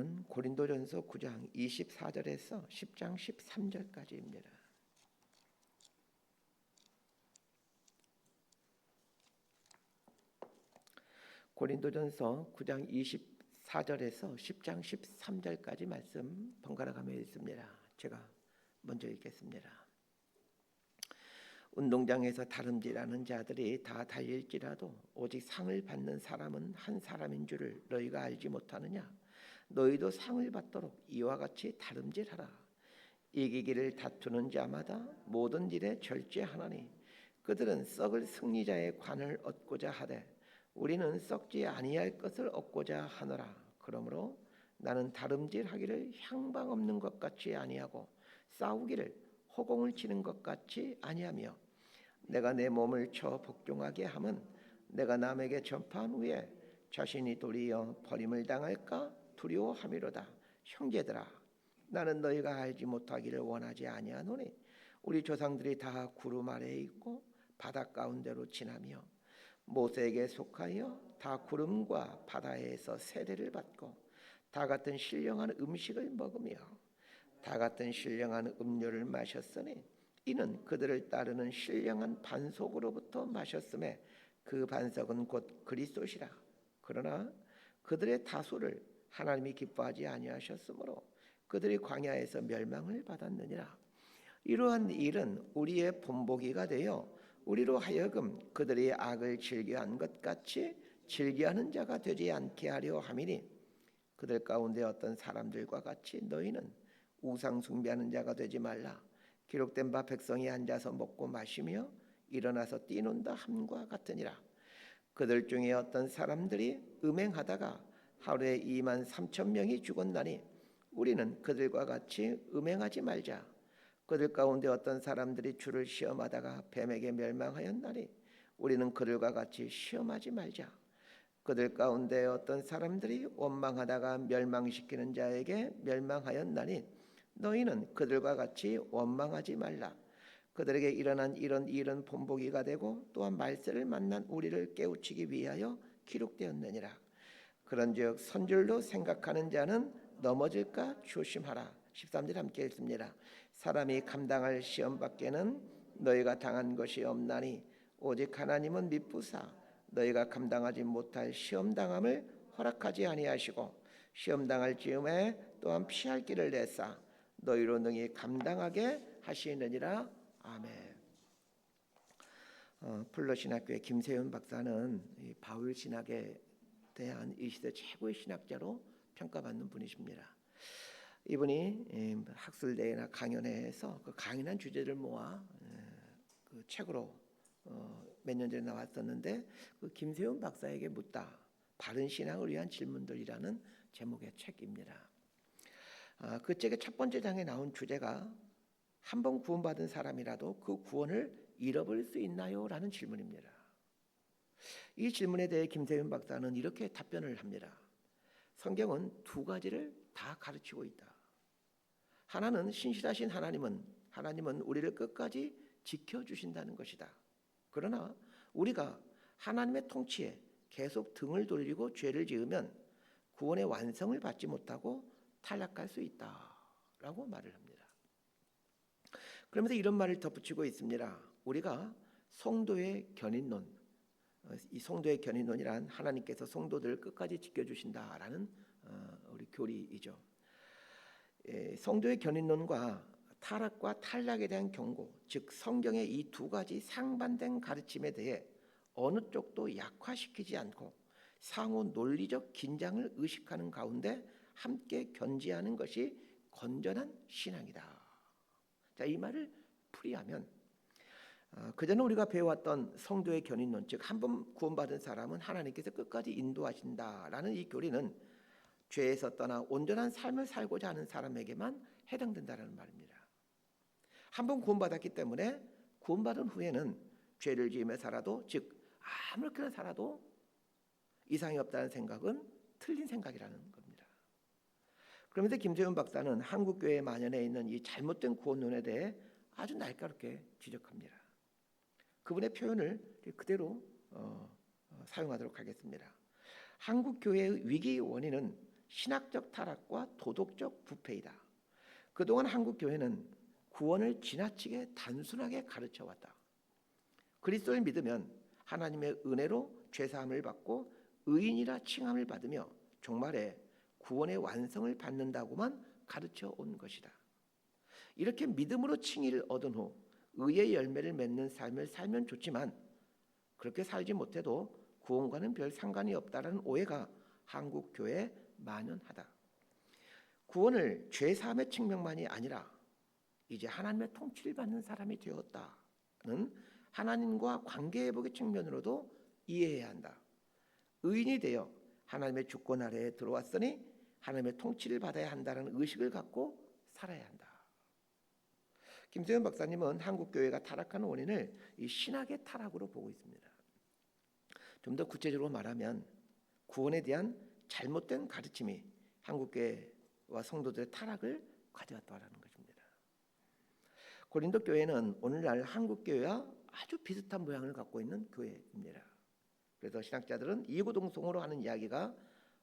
말씀은 고린도전서 9장 24절에서 10장 13절까지입니다. 고린도전서 9장 24절에서 10장 13절까지 말씀 번갈아 가며 읽습니다. 제가 먼저 읽겠습니다. 운동장에서 다름질하는 자들이 다 달릴지라도 오직 상을 받는 사람은 한 사람인 줄을 너희가 알지 못하느냐? 너희도 상을 받도록 이와 같이 다름질하라. 이기기를 다투는 자마다 모든 일에 절제하나니 그들은 썩을 승리자의 관을 얻고자 하되 우리는 썩지 아니할 것을 얻고자 하노라. 그러므로 나는 다름질하기를 향방 없는 것 같이 아니하고 싸우기를 허공을 치는 것 같이 아니하며 내가 내 몸을 쳐 복종하게 함은 내가 남에게 전파한 후에 자신이 도리어 버림을 당할까 두려워함이로다. 형제들아, 나는 너희가 알지 못하기를 원하지 아니하노니 우리 조상들이 다 구름 아래에 있고 바다 가운데로 지나며 모세에게 속하여 다 구름과 바다에서 세례를 받고 다 같은 신령한 음식을 먹으며 다 같은 신령한 음료를 마셨으니 이는 그들을 따르는 신령한 반석으로부터 마셨음에 그 반석은 곧 그리스도시라. 그러나 그들의 다수를 하나님이 기뻐하지 아니하셨으므로 그들이 광야에서 멸망을 받았느니라. 이러한 일은 우리의 본보기가 되어 우리로 하여금 그들이 악을 즐겨한 것 같이 즐겨하는 자가 되지 않게 하려 함이니 그들 가운데 어떤 사람들과 같이 너희는 우상 숭배하는 자가 되지 말라. 기록된 바 백성이 앉아서 먹고 마시며 일어나서 뛰논다 함과 같으니라. 그들 중에 어떤 사람들이 음행하다가 하루에 2만 3천 명이 죽었나니 우리는 그들과 같이 음행하지 말자. 그들 가운데 어떤 사람들이 주를 시험하다가 뱀에게 멸망하였나니 우리는 그들과 같이 시험하지 말자. 그들 가운데 어떤 사람들이 원망하다가 멸망시키는 자에게 멸망하였나니 너희는 그들과 같이 원망하지 말라. 그들에게 일어난 이런 일은 본보기가 되고 또한 말세를 만난 우리를 깨우치기 위하여 기록되었느니라. 그런즉 선줄로 생각하는 자는 넘어질까 조심하라. 13절 함께 읽습니다. 사람이 감당할 시험 밖에는 너희가 당한 것이 없나니 오직 하나님은 미쁘사 너희가 감당하지 못할 시험 당함을 허락하지 아니하시고 시험 당할 즈음에 또한 피할 길을 내사 너희로 능히 감당하게 하시느니라. 아멘. 플러신학교의 김세윤 박사는 이 바울 신학에 대한 이 시대 최고의 신학자로 평가받는 분이십니다. 이분이 학술대회나 강연회에서 그 강인한 주제를 모아 그 책으로 몇 년 전에 나왔었는데 그 김세윤 박사에게 묻다. 바른 신앙을 위한 질문들이라는 제목의 책입니다. 그 책의 첫 번째 장에 나온 주제가 한 번 구원받은 사람이라도 그 구원을 잃어버릴 수 있나요? 라는 질문입니다. 이 질문에 대해 김세윤 박사는 이렇게 답변을 합니다. 성경은 두 가지를 다 가르치고 있다. 하나는 신실하신 하나님은 우리를 끝까지 지켜주신다는 것이다. 그러나 우리가 하나님의 통치에 계속 등을 돌리고 죄를 지으면 구원의 완성을 받지 못하고 탈락할 수 있다라고 말을 합니다. 그러면서 이런 말을 덧붙이고 있습니다. 우리가 성도의 견인론, 이 성도의 견인론이란 하나님께서 성도들을 끝까지 지켜주신다라는 우리 교리이죠. 성도의 견인론과 타락과 탈락에 대한 경고, 즉 성경의 이 두 가지 상반된 가르침에 대해 어느 쪽도 약화시키지 않고 상호 논리적 긴장을 의식하는 가운데 함께 견지하는 것이 건전한 신앙이다. 자, 이 말을 풀이하면 그전에 우리가 배워왔던 성도의 견인론, 즉 한 번 구원받은 사람은 하나님께서 끝까지 인도하신다라는 이 교리는 죄에서 떠나 온전한 삶을 살고자 하는 사람에게만 해당된다는 말입니다. 한 번 구원받았기 때문에 구원받은 후에는 죄를 지으며 살아도, 즉 아무렇게나 살아도 이상이 없다는 생각은 틀린 생각이라는 겁니다. 그러면서 김세윤 박사는 한국 교회에 만연해 있는 이 잘못된 구원론에 대해 아주 날카롭게 지적합니다. 그분의 표현을 그대로 사용하도록 하겠습니다. 한국 교회의 위기의 원인은 신학적 타락과 도덕적 부패이다. 그동안 한국 교회는 구원을 지나치게 단순하게 가르쳐 왔다. 그리스도를 믿으면 하나님의 은혜로 죄 사함을 받고 의인이라 칭함을 받으며 종말에 구원의 완성을 받는다고만 가르쳐 온 것이다. 이렇게 믿음으로 칭의를 얻은 후 의의 열매를 맺는 삶을 살면 좋지만 그렇게 살지 못해도 구원과는 별 상관이 없다라는 오해가 한국 교회에 만연하다. 구원을 죄 사함의 측면만이 아니라 이제 하나님의 통치를 받는 사람이 되었다는 하나님과 관계 회복의 측면으로도 이해해야 한다. 의인이 되어 하나님의 주권 아래에 들어왔으니 하나님의 통치를 받아야 한다는 의식을 갖고 살아야 한다. 김세현 박사님은 한국 교회가 타락하는 원인을 이 신학의 타락으로 보고 있습니다. 좀 더 구체적으로 말하면 구원에 대한 잘못된 가르침이 한국 교회와 성도들의 타락을 가져왔다라는 것입니다. 고린도 교회는 오늘날 한국 교회와 아주 비슷한 모양을 갖고 있는 교회입니다. 그래서 신학자들은 이구동성으로 하는 이야기가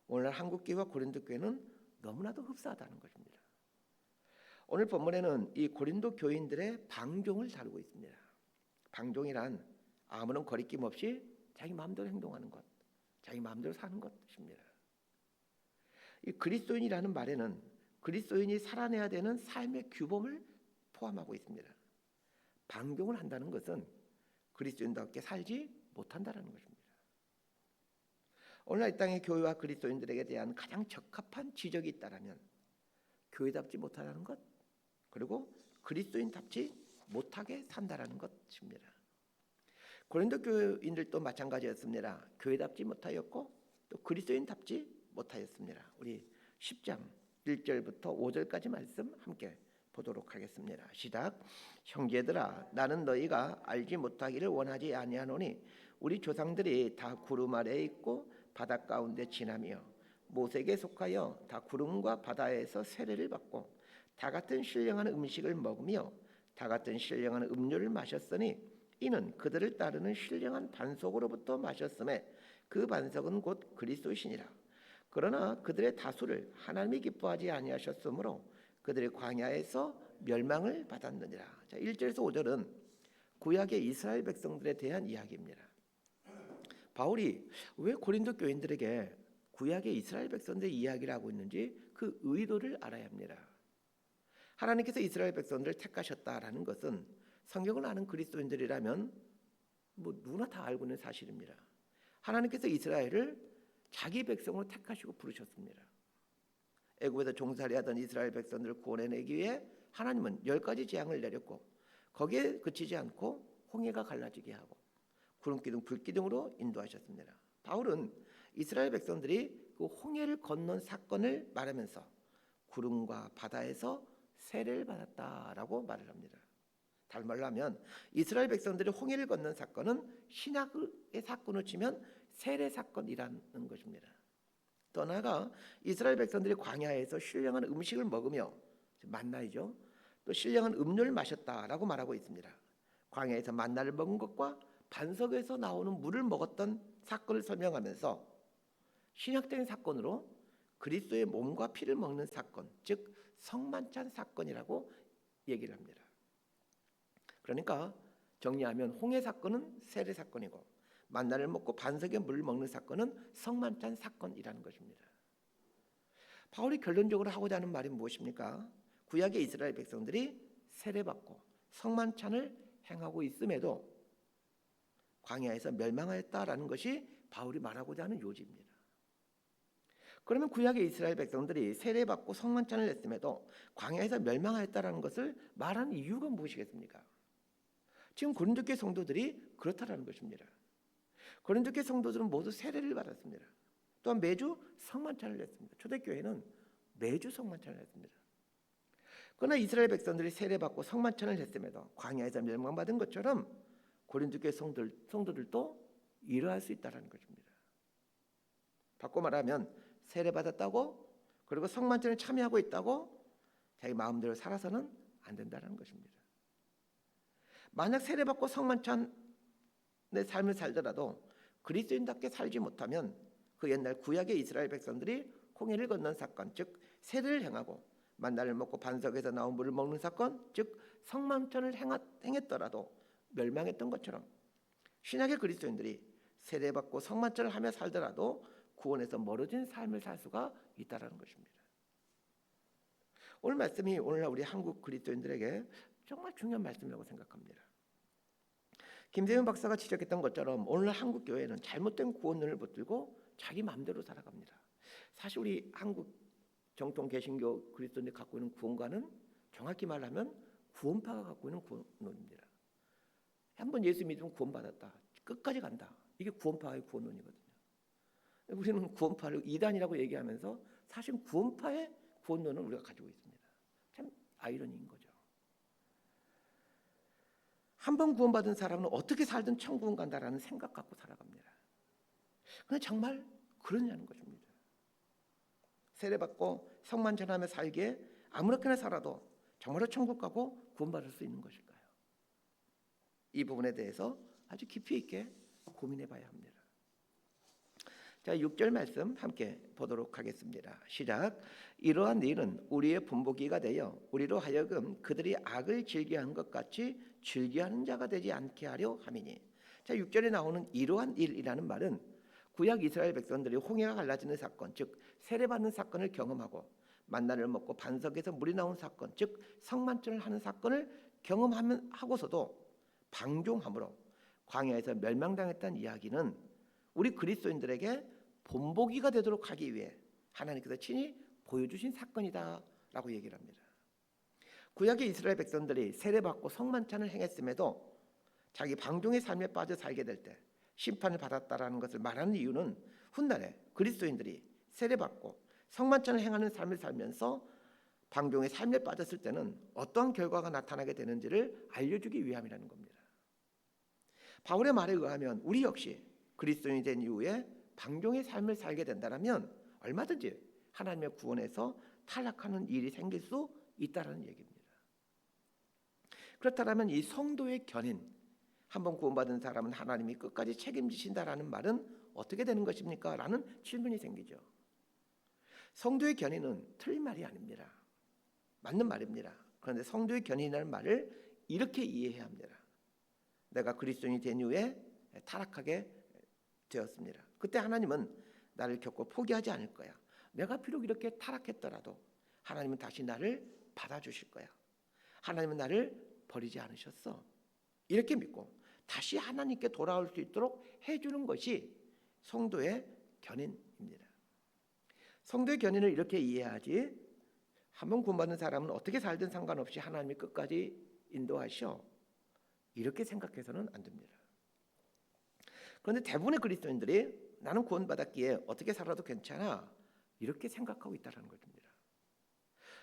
오늘날 한국 교회와 고린도 교회는 너무나도 흡사하다는 것입니다. 오늘 본문에는 이 고린도 교인들의 방종을 다루고 있습니다. 방종이란 아무런 거리낌 없이 자기 마음대로 행동하는 것, 자기 마음대로 사는 것입니다. 이 그리스도인이라는 말에는 그리스도인이 살아내야 되는 삶의 규범을 포함하고 있습니다. 방종을 한다는 것은 그리스도인답게 살지 못한다는 것입니다. 오늘날 이 땅의 교회와 그리스도인들에게 대한 가장 적합한 지적이 있다면 교회답지 못하다는 것, 그리고 그리스도인답지 못하게 산다라는 것입니다. 고린도 교인들도 마찬가지였습니다. 교회답지 못하였고 또 그리스도인답지 못하였습니다. 우리 10장 1절부터 5절까지 말씀 함께 보도록 하겠습니다. 시작. 형제들아, 나는 너희가 알지 못하기를 원하지 아니하노니 우리 조상들이 다 구름 아래에 있고 바다 가운데 지나며 모세에게 속하여 다 구름과 바다에서 세례를 받고 다 같은 신령한 음식을 먹으며 다 같은 신령한 음료를 마셨으니 이는 그들을 따르는 신령한 반석으로부터 마셨음에 그 반석은 곧 그리스도시니라. 그러나 그들의 다수를 하나님이 기뻐하지 아니하셨으므로 그들의 광야에서 멸망을 받았느니라. 자, 1절에서 5절은 구약의 이스라엘 백성들에 대한 이야기입니다. 바울이 왜 고린도 교인들에게 구약의 이스라엘 백성들의 이야기를 하고 있는지 그 의도를 알아야 합니다. 하나님께서 이스라엘 백성들을 택하셨다라는 것은 성경을 아는 그리스도인들이라면 누구나 다 알고 있는 사실입니다. 하나님께서 이스라엘을 자기 백성으로 택하시고 부르셨습니다. 애굽에서 종살이하던 이스라엘 백성들을 구원해내기 위해 하나님은 10가지 재앙을 내렸고 거기에 그치지 않고 홍해가 갈라지게 하고 구름기둥 불기둥으로 인도하셨습니다. 바울은 이스라엘 백성들이 그 홍해를 건넌 사건을 말하면서 구름과 바다에서 세례를 받았다라고 말을 합니다. 다른 말로 하면 이스라엘 백성들이 홍해를 건넌 사건은 신약의 사건으로 치면 세례 사건이라는 것입니다. 또 나아가 이스라엘 백성들이 광야에서 신령한 음식을 먹으며 만나이죠. 또 신령한 음료를 마셨다라고 말하고 있습니다. 광야에서 만나를 먹은 것과 반석에서 나오는 물을 먹었던 사건을 설명하면서 신약적인 사건으로 그리스도의 몸과 피를 먹는 사건, 즉 성만찬 사건이라고 얘기를 합니다. 그러니까 정리하면 홍해 사건은 세례 사건이고 만나를 먹고 반석의 물을 먹는 사건은 성만찬 사건이라는 것입니다. 바울이 결론적으로 하고자 하는 말이 무엇입니까? 구약의 이스라엘 백성들이 세례받고 성만찬을 행하고 있음에도 광야에서 멸망하였다라는 것이 바울이 말하고자 하는 요지입니다. 그러면 구약의 이스라엘 백성들이 세례받고 성만찬을 했음에도 광야에서 멸망하였다라는 것을 말하는 이유가 무엇이겠습니까? 지금 고린도교회 성도들이 그렇다라는 것입니다. 고린도교회 성도들은 모두 세례를 받았습니다. 또한 매주 성만찬을 했습니다. 초대교회는 매주 성만찬을 했습니다. 그러나 이스라엘 백성들이 세례받고 성만찬을 했음에도 광야에서 멸망받은 것처럼 고린도교회 성도들도 이러할 수 있다는 것입니다. 바꿔 말하면 세례받았다고 그리고 성만찬에 참여하고 있다고 자기 마음대로 살아서는 안 된다는 것입니다. 만약 세례받고 성만찬의 삶을 살더라도 그리스도인답게 살지 못하면 그 옛날 구약의 이스라엘 백성들이 홍해를 건넌 사건, 즉 세례를 행하고 만나를 먹고 반석에서 나온 물을 먹는 사건, 즉 성만찬을 행했더라도 멸망했던 것처럼 신약의 그리스도인들이 세례받고 성만찬을 하며 살더라도 구원에서 멀어진 삶을 살 수가 있다라는 것입니다. 오늘 말씀이 오늘날 우리 한국 그리스도인들에게 정말 중요한 말씀이라고 생각합니다. 김세윤 박사가 지적했던 것처럼 오늘날 한국 교회는 잘못된 구원론을 붙들고 자기 마음대로 살아갑니다. 사실 우리 한국 정통 개신교 그리스도인들이 갖고 있는 구원관은 정확히 말하면 구원파가 갖고 있는 구원론입니다. 한번 예수 믿으면 구원받았다, 끝까지 간다, 이게 구원파의 구원론이거든요. 우리는 구원파를 이단이라고 얘기하면서 사실 구원파의 구원론을 우리가 가지고 있습니다. 참 아이러니인 거죠. 한 번 구원받은 사람은 어떻게 살든 천국은 간다라는 생각 갖고 살아갑니다. 근데 정말 그러냐는 것입니다. 세례받고 성만찬하며 살기에 아무렇게나 살아도 정말로 천국 가고 구원받을 수 있는 것일까요? 이 부분에 대해서 아주 깊이 있게 고민해 봐야 합니다. 자, 6절 말씀 함께 보도록 하겠습니다. 시작. 이러한 일은 우리의 본보기가 되어 우리로 하여금 그들이 악을 즐겨한 것 같이 즐겨하는 자가 되지 않게 하려 함이니. 자, 6절에 나오는 이러한 일이라는 말은 구약 이스라엘 백성들이 홍해가 갈라지는 사건, 즉 세례받는 사건을 경험하고 만나를 먹고 반석에서 물이 나온 사건, 즉 성만찬을 하는 사건을 경험하고서도 방종함으로 광야에서 멸망당했다는 이야기는 우리 그리스도인들에게 본보기가 되도록 하기 위해 하나님께서 친히 보여주신 사건이다라고 얘기를 합니다. 구약의 이스라엘 백성들이 세례받고 성만찬을 행했음에도 자기 방종의 삶에 빠져 살게 될 때 심판을 받았다라는 것을 말하는 이유는 훗날에 그리스도인들이 세례받고 성만찬을 행하는 삶을 살면서 방종의 삶에 빠졌을 때는 어떠한 결과가 나타나게 되는지를 알려주기 위함이라는 겁니다. 바울의 말에 의하면 우리 역시 그리스도인이 된 이후에 방종의 삶을 살게 된다면 얼마든지 하나님의 구원에서 탈락하는 일이 생길 수 있다는 얘기입니다. 그렇다면 이 성도의 견인, 한번 구원받은 사람은 하나님이 끝까지 책임지신다라는 말은 어떻게 되는 것입니까? 라는 질문이 생기죠. 성도의 견인은 틀린 말이 아닙니다. 맞는 말입니다. 그런데 성도의 견인이라는 말을 이렇게 이해해야 합니다. 내가 그리스도인이 된 이후에 타락하게 되었습니다. 그때 하나님은 나를 결코 포기하지 않을 거야. 내가 비록 이렇게 타락했더라도 하나님은 다시 나를 받아주실 거야. 하나님은 나를 버리지 않으셨어. 이렇게 믿고 다시 하나님께 돌아올 수 있도록 해주는 것이 성도의 견인입니다. 성도의 견인을 이렇게 이해하지, 한번 구원받은 사람은 어떻게 살든 상관없이 하나님이 끝까지 인도하셔, 이렇게 생각해서는 안 됩니다. 그런데 대부분의 그리스도인들이 나는 구원받았기에 어떻게 살아도 괜찮아, 이렇게 생각하고 있다는 것입니다.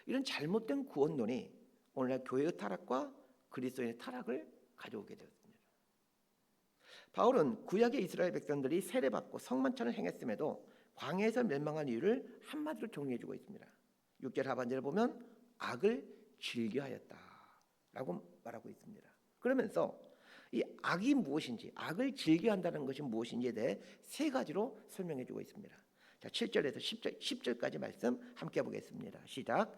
이런 잘못된 구원론이 오늘날 교회의 타락과 그리스도인의 타락을 가져오게 되었습니다. 바울은 구약의 이스라엘 백성들이 세례받고 성만찬을 행했음에도 광야에서 멸망한 이유를 한마디로 정리해주고 있습니다. 6절 하반절에 보면 악을 즐겨하였다라고 말하고 있습니다. 그러면서 이 악이 무엇인지, 악을 즐겨한다는 것이 무엇인지에 대해 세 가지로 설명해주고 있습니다. 자, 7절에서 10절까지 말씀 함께 보겠습니다. 시작.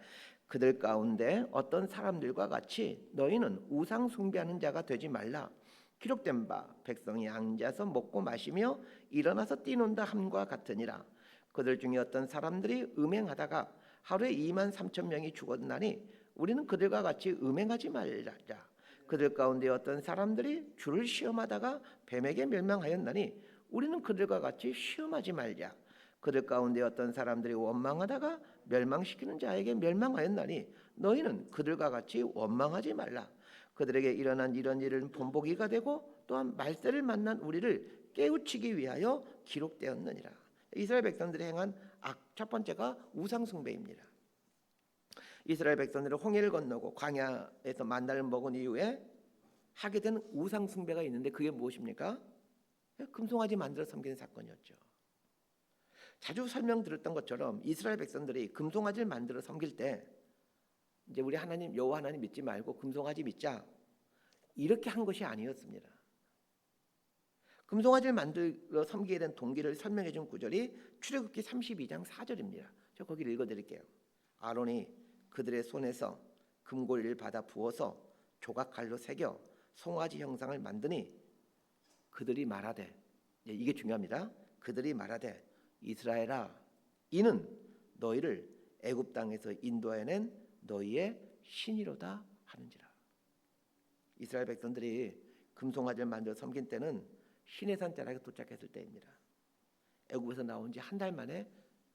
그들 가운데 어떤 사람들과 같이 너희는 우상 숭배하는 자가 되지 말라. 기록된 바 백성이 앉아서 먹고 마시며 일어나서 뛰논다 함과 같으니라. 그들 중에 어떤 사람들이 음행하다가 하루에 23,000명이 죽었나니 우리는 그들과 같이 음행하지 말자. 그들 가운데 어떤 사람들이 주를 시험하다가 뱀에게 멸망하였나니 우리는 그들과 같이 시험하지 말자. 그들 가운데 어떤 사람들이 원망하다가 멸망시키는 자에게 멸망하였나니 너희는 그들과 같이 원망하지 말라. 그들에게 일어난 이런 일은 본보기가 되고 또한 말세를 만난 우리를 깨우치기 위하여 기록되었느니라. 이스라엘 백성들이 행한 악 첫 번째가 우상 숭배입니다. 이스라엘 백성들은 홍해를 건너고 광야에서 만나를 먹은 이후에 하게 된 우상 숭배가 있는데 그게 무엇입니까? 금송아지 만들어 섬기는 사건이었죠. 자주 설명드렸던 것처럼 이스라엘 백성들이 금송아지를 만들어 섬길 때 이제 우리 하나님 여호와 하나님 믿지 말고 금송아지 믿자, 이렇게 한 것이 아니었습니다. 금송아지를 만들어 섬기게 된 동기를 설명해 준 구절이 출애굽기 32장 4절입니다. 저 거기를 읽어드릴게요. 아론이 그들의 손에서 금고리를 받아 부어서 조각칼로 새겨 송아지 형상을 만드니 그들이 말하되, 이게 중요합니다. 그들이 말하되 이스라엘아, 이는 너희를 애굽 땅에서 인도해낸 너희의 신이로다 하는지라. 이스라엘 백성들이 금송아지를 만들어 섬긴 때는 시내산 자락에 도착했을 때입니다. 애굽에서 나온 지 한 달 만에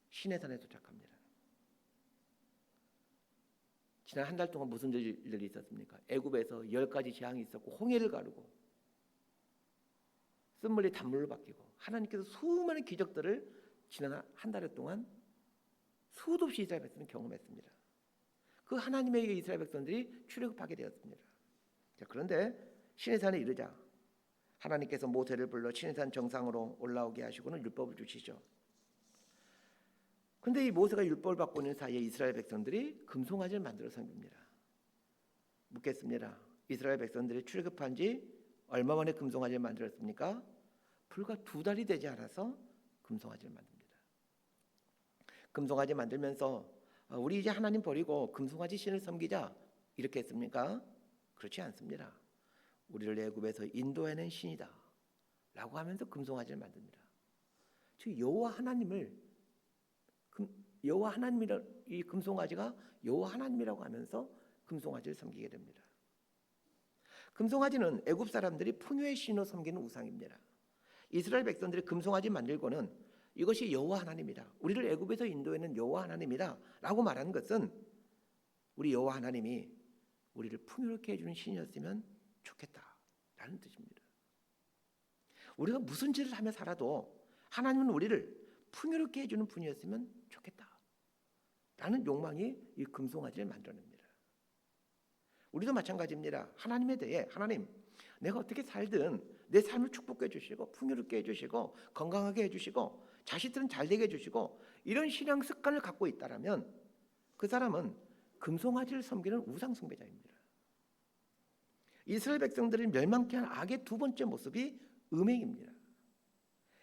시내산에 도착합니다. 지난 한 달 동안 무슨 일들이 있었습니까? 애굽에서 10가지 재앙이 있었고 홍해를 가르고 쓴물이 단물로 바뀌고 하나님께서 수많은 기적들을 지난 한 달 동안 수도 없이 이스라엘 백성은 경험했습니다. 그 하나님의 이스라엘 백성들이 출애굽하게 되었습니다. 자, 그런데 시내산에 이르자 하나님께서 모세를 불러 시내산 정상으로 올라오게 하시고는 율법을 주시죠. 그런데 이 모세가 율법을 받고 있는 사이에 이스라엘 백성들이 금송아지를 만들어 섬깁니다. 묻겠습니다. 이스라엘 백성들이 출애굽한 지 얼마 만에 금송아지를 만들었습니까? 불과 2달이 되지 않아서 금송아지를 만듭니다. 금송아지 만들면서 우리 이제 하나님 버리고 금송아지 신을 섬기자 이렇게 했습니까? 그렇지 않습니다. 우리를 애굽에서 인도해낸 신이다 라고 하면서 금송아지를 만듭니다. 즉 여호와 하나님을 여호와 하나님이라, 이 금송아지가 여호와 하나님이라고 하면서 금송아지를 섬기게 됩니다. 금송아지는 애굽 사람들이 풍요의 신으로 섬기는 우상입니다. 이스라엘 백성들이 금송아지 만들고는 이것이 여호와 하나님이다, 우리를 애굽에서 인도해낸 여호와 하나님이다 라고 말하는 것은 우리 여호와 하나님이 우리를 풍요롭게 해주는 신이었으면 좋겠다라는 뜻입니다. 우리가 무슨 짓을 하며 살아도 하나님은 우리를 풍요롭게 해주는 분이었으면 좋겠다라는 욕망이 이 금송아지를 만들어냅니다. 우리도 마찬가지입니다. 하나님에 대해 하나님, 내가 어떻게 살든 내 삶을 축복해 주시고 풍요롭게 해주시고 건강하게 해주시고 자식들은 잘되게 해주시고 이런 신앙 습관을 갖고 있다라면 그 사람은 금송아지를 섬기는 우상 숭배자입니다. 이스라엘 백성들을 멸망케 한 악의 두 번째 모습이 음행입니다.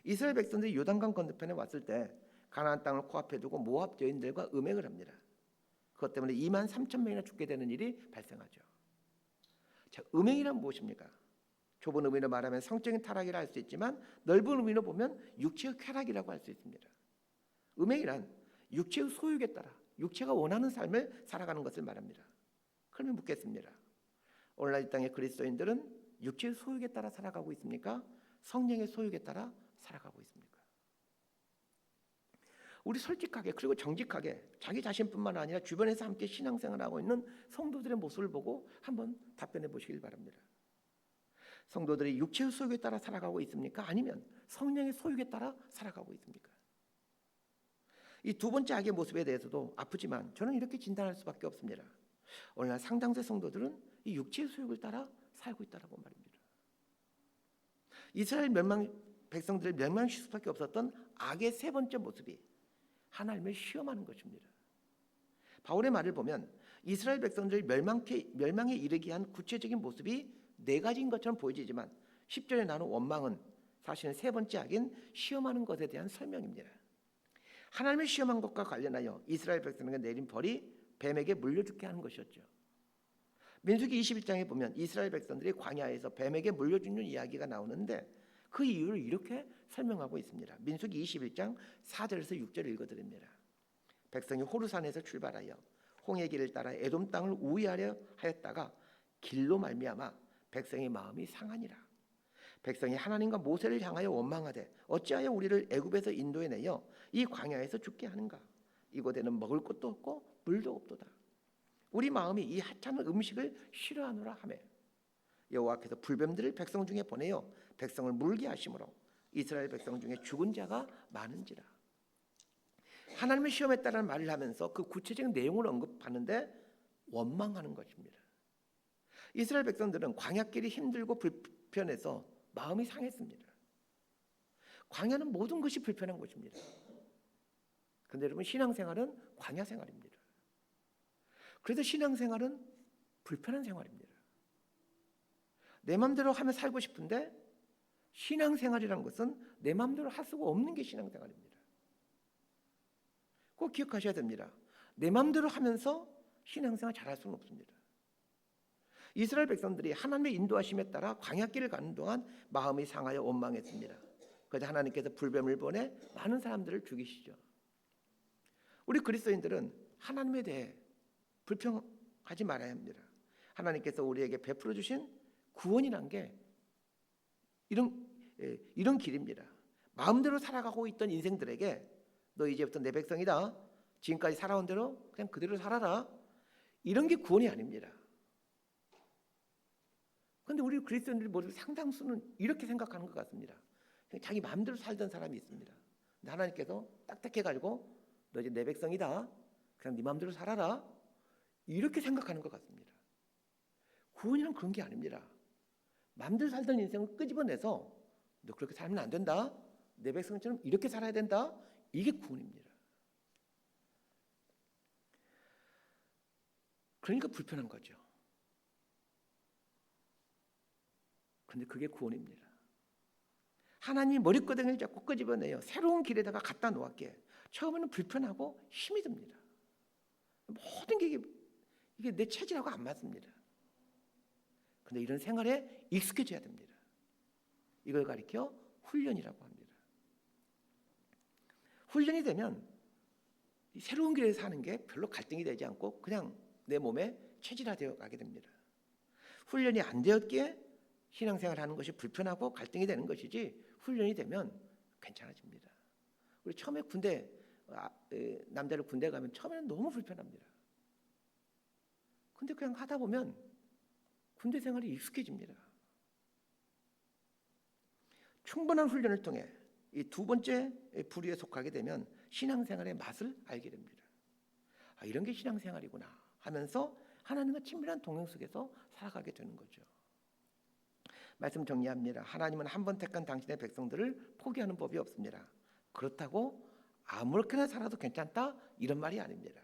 이스라엘 백성들이 요단강 건너편에 왔을 때 가나안 땅을 코앞에 두고 모압 여인들과 음행을 합니다. 그것 때문에 23,000명이나 죽게 되는 일이 발생하죠. 자, 음행이란 무엇입니까? 좁은 의미로 말하면 성적인 타락이라 할 수 있지만 넓은 의미로 보면 육체의 쾌락이라고 할 수 있습니다. 음행이란 육체의 소욕에 따라 육체가 원하는 삶을 살아가는 것을 말합니다. 그러면 묻겠습니다. 오늘날 이 땅의 그리스도인들은 육체의 소욕에 따라 살아가고 있습니까? 성령의 소욕에 따라 살아가고 있습니까? 우리 솔직하게 그리고 정직하게 자기 자신뿐만 아니라 주변에서 함께 신앙생활하고 있는 성도들의 모습을 보고 한번 답변해 보시길 바랍니다. 성도들이 육체의 소욕에 따라 살아가고 있습니까? 아니면 성령의 소욕에 따라 살아가고 있습니까? 이 두 번째 악의 모습에 대해서도 아프지만 저는 이렇게 진단할 수밖에 없습니다. 오늘날 상당수 성도들은 이 육체의 소욕을 따라 살고 있다라고 말입니다. 이스라엘 백성들을 멸망시킬 수밖에 없었던 악의 세 번째 모습이 하나님을 시험하는 것입니다. 바울의 말을 보면 이스라엘 백성들을 멸망에 이르게 한 구체적인 모습이 4가지인 것처럼 보여지지만 10절에 나오는 원망은 사실은 세 번째 악인 시험하는 것에 대한 설명입니다. 하나님을 시험한 것과 관련하여 이스라엘 백성에게 내린 벌이 뱀에게 물려 죽게 하는 것이었죠. 민수기 21장에 보면 이스라엘 백성들이 광야에서 뱀에게 물려 죽는 이야기가 나오는데 그 이유를 이렇게 설명하고 있습니다. 민수기 21장 4절에서 6절을 읽어드립니다. 백성이 호르산에서 출발하여 홍해 길을 따라 에돔 땅을 우회하려 하였다가 길로 말미암아 백성의 마음이 상하니라. 백성이 하나님과 모세를 향하여 원망하되 어찌하여 우리를 애굽에서 인도해 내어 이 광야에서 죽게 하는가? 이곳에는 먹을 것도 없고 물도 없도다. 우리 마음이 이 하찮은 음식을 싫어하노라 하며 여호와께서 불뱀들을 백성 중에 보내어 백성을 물게 하심으로 이스라엘 백성 중에 죽은 자가 많은지라. 하나님을 시험했다는 말을 하면서 그 구체적인 내용을 언급하는데 원망하는 것입니다. 이스라엘 백성들은 광야길이 힘들고 불편해서 마음이 상했습니다. 광야는 모든 것이 불편한 곳입니다. 그런데 여러분, 신앙생활은 광야 생활입니다. 그래서 신앙생활은 불편한 생활입니다. 내 마음대로 하며 살고 싶은데 신앙생활이라는 것은 내 마음대로 할 수가 없는 게 신앙생활입니다. 꼭 기억하셔야 됩니다. 내 마음대로 하면서 신앙생활 잘할 수는 없습니다. 이스라엘 백성들이 하나님의 인도하심에 따라 광야길을 가는 동안 마음이 상하여 원망했습니다. 그래서 하나님께서 불뱀을 보내 많은 사람들을 죽이시죠. 우리 그리스도인들은 하나님에 대해 불평하지 말아야 합니다. 하나님께서 우리에게 베풀어 주신 구원이란 게 이런 길입니다. 마음대로 살아가고 있던 인생들에게 너 이제부터 내 백성이다. 지금까지 살아온 대로 그냥 그대로 살아라. 이런 게 구원이 아닙니다. 그런데 우리 그리스도인들이 모두 상당수는 이렇게 생각하는 것 같습니다. 자기 마음대로 살던 사람이 있습니다. 근데 하나님께서 딱딱해가지고 너 이제 내 백성이다. 그냥 네 마음대로 살아라. 이렇게 생각하는 것 같습니다. 구원이란 그런 게 아닙니다. 마음대로 살던 인생을 끄집어내서 너 그렇게 살면 안 된다. 내 백성처럼 이렇게 살아야 된다. 이게 구원입니다. 그러니까 불편한 거죠. 그런데 그게 구원입니다. 하나님이 머리끄댕이를 잡고 끄집어내요. 새로운 길에다가 갖다 놓았기에 처음에는 불편하고 힘이 듭니다. 모든 게 이게 내 체질하고 안 맞습니다. 그런데 이런 생활에 익숙해져야 됩니다. 이걸 가리켜 훈련이라고 합니다. 훈련이 되면 이 새로운 길에서 사는 게 별로 갈등이 되지 않고 그냥 내 몸에 체질화되어 가게 됩니다. 훈련이 안 되었기에 신앙생활 하는 것이 불편하고 갈등이 되는 것이지 훈련이 되면 괜찮아집니다. 우리 처음에 남자를 군대 가면 처음에는 너무 불편합니다. 근데 그냥 하다 보면 군대 생활이 익숙해집니다. 충분한 훈련을 통해 이 두 번째 부류에 속하게 되면 신앙생활의 맛을 알게 됩니다. 이런 게 신앙생활이구나 하면서 하나님과 친밀한 동행 속에서 살아가게 되는 거죠. 말씀 정리합니다. 하나님은 한 번 택한 당신의 백성들을 포기하는 법이 없습니다. 그렇다고 아무렇게나 살아도 괜찮다 이런 말이 아닙니다.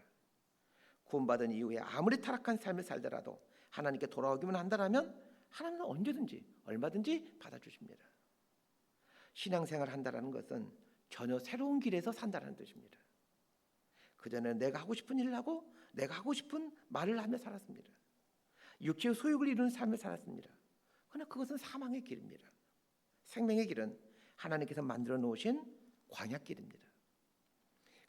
구원받은 이후에 아무리 타락한 삶을 살더라도 하나님께 돌아오기만 한다면 하나님은 언제든지 얼마든지 받아주십니다. 신앙생활을 한다는 것은 전혀 새로운 길에서 산다는 뜻입니다. 그전에 내가 하고 싶은 일을 하고 내가 하고 싶은 말을 하며 살았습니다. 육체의 소욕을 이루는 삶을 살았습니다. 그러나 그것은 사망의 길입니다. 생명의 길은 하나님께서 만들어 놓으신 광야길입니다.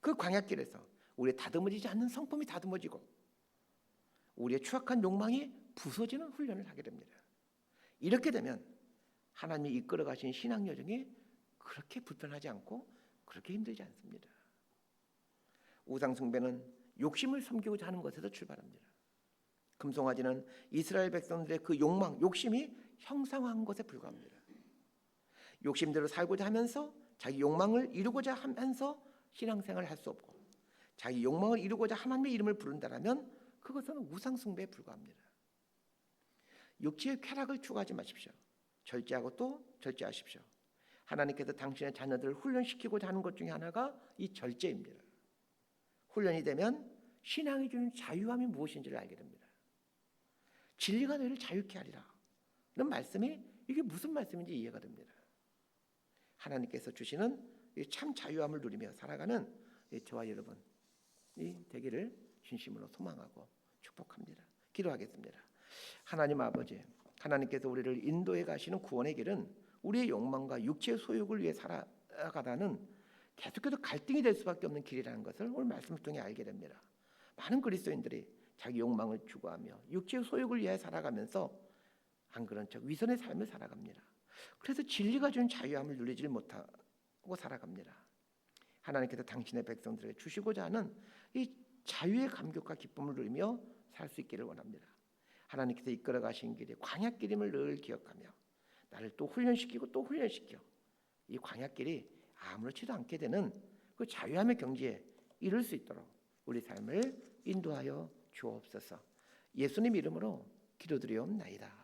그 광야길에서 우리의 다듬어지지 않는 성품이 다듬어지고 우리의 추악한 욕망이 부서지는 훈련을 하게 됩니다. 이렇게 되면 하나님이 이끌어 가신 신앙 여정이 그렇게 불편하지 않고 그렇게 힘들지 않습니다. 우상 숭배는 욕심을 섬기고자 하는 것에서 출발합니다. 금송아지는 이스라엘 백성들의 그 욕망, 욕심이 형상화한 것에 불과합니다. 욕심대로 살고자 하면서 자기 욕망을 이루고자 하면서 신앙생활을 할 수 없고 자기 욕망을 이루고자 하나님의 이름을 부른다면 그것은 우상 숭배에 불과합니다. 육체의 쾌락을 추구하지 마십시오. 절제하고 또 절제하십시오. 하나님께서 당신의 자녀들을 훈련시키고자 하는 것 중에 하나가 이 절제입니다. 훈련이 되면 신앙이 주는 자유함이 무엇인지를 알게 됩니다. 진리가 너희를 자유케 하리라. 이런 말씀이 이게 무슨 말씀인지 이해가 됩니다. 하나님께서 주시는 참 자유함을 누리며 살아가는 저와 여러분이 되기를 진심으로 소망하고 축복합니다. 기도하겠습니다. 하나님 아버지, 하나님께서 우리를 인도해 가시는 구원의 길은 우리의 욕망과 육체의 소욕을 위해 살아가다는 계속해서 갈등이 될 수밖에 없는 길이라는 것을 오늘 말씀을 통해 알게 됩니다. 많은 그리스도인들이 자기 욕망을 추구하며 육체의 소욕을 위해 살아가면서 안 그런 척 위선의 삶을 살아갑니다. 그래서 진리가 주는 자유함을 누리지 못하고 살아갑니다. 하나님께서 당신의 백성들에게 주시고자 하는 이 자유의 감격과 기쁨을 누리며 살 수 있기를 원합니다. 하나님께서 이끌어 가신 길이 광야길임을 늘 기억하며 나를 또 훈련시키고 또 훈련시켜 이 광야길이 아무렇지도 않게 되는 그 자유함의 경지에 이룰 수 있도록 우리 삶을 인도하여 주옵소서. 예수님 이름으로 기도드리옵나이다.